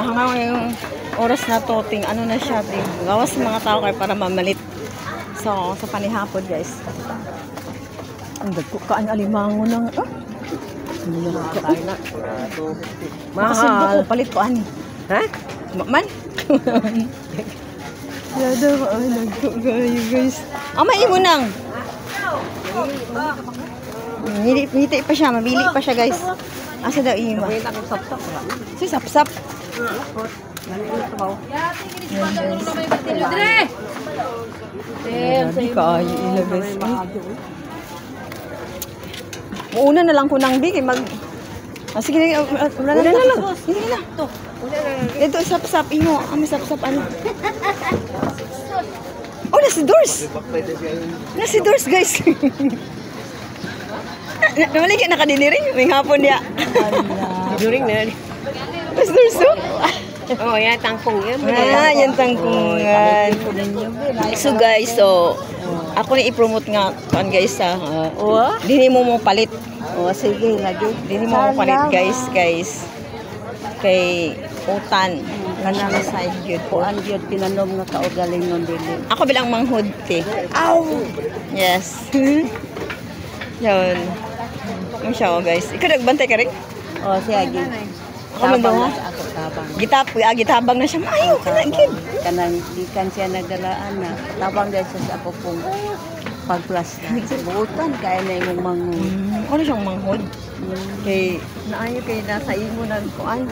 hanggang yung oras na to, ano na siya, gawas ng mga tao kayo para mamalit. So, sa panihapon, guys. Ang dagko ka, ang alimango ng, hindi na makakain na. Makasundo ko, palit ko, ani. Ha? Man? Yada ka, nagko kayo, guys. May imo nang. Ngiti pa siya, mabili pa siya, guys. Asa daw ima? Si sapsap. Hindi ka ay ilagay. Una na lang ko nang bigay mag. Sige na, wala na lang. Sige na. Ito sapsap imo, ami sapsap ano? Oh, nasi Dors. Nasi Dors, guys. Namali ka nakadiniring, may hapon niya. During na. Nasi Dors, oh. Oh, yan, tangkong yan. Yan tangkungan. So guys, ako na i-promote nga kan guys dili mo palit. Sige, lagi. Dili mo palit guys. Kay utan. Kanang side gyud ko an gyud pinanom nga kaugaling non dili. Ako bilang manghud te. Aw. Yes. Yon. Ang siya guys. Ikaw nagbantay ka rin? Siya gyud. Ako man daw ako tabang. Gitabang na siya. Maayo ka na gid. Kanang dikan siya nagdalaan na. Tabang dahil sa ako pong pagplas na. Buutan kaya na imong manghud. Ano siyang manghud? Kay naayo kay nasa imo nagkuan.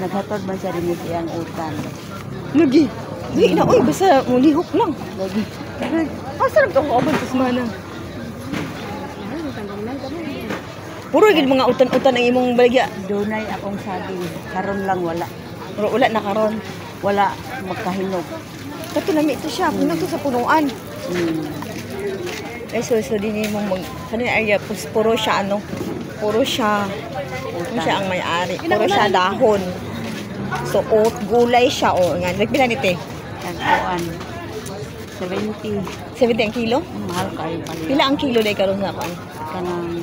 Naghatod man siya rin iyang utan. Lagi. Di na oy basta mulihok lang. Lagi. Asarap to ko abot sa mana. Puro gid mga utan-utan ang imong baligya. Dunay akong saging. Karon lang wala. Pero wala na karon. Wala magkahinog. Kato lami to siya, puno to sa punuan. Ay so din mo mag kanina area puro siya puro siya ang may-ari. Puro siya dahon. So gulay siya nga. Nagpila ni te? Nagkuan. 70. 70 ang kilo? Mahal kayo pala. Pila ang kilo day karon sa kuan? Kanang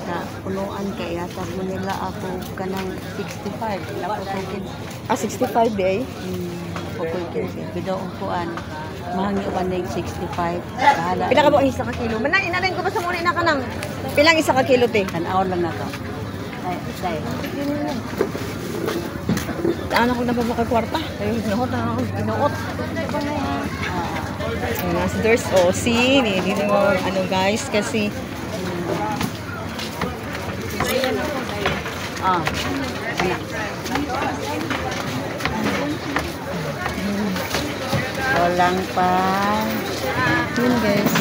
sa punuan kay yatag mo nila ako kanang 65. Lapo 65 day. Pagkukin bidaw ang kuan. Mahangi ba na 65. Bahala. Pila ka ba isa ka kilo? Manang inalin ko ba sa muna na kanang pilang isa ka kilo te? Tanaw lang na to. Ay. Ano ko na ba ka kwarta? Ay hinuot na ako, hinuot. Nasa Dors dito mo guys kasi walang pa. Yun guys.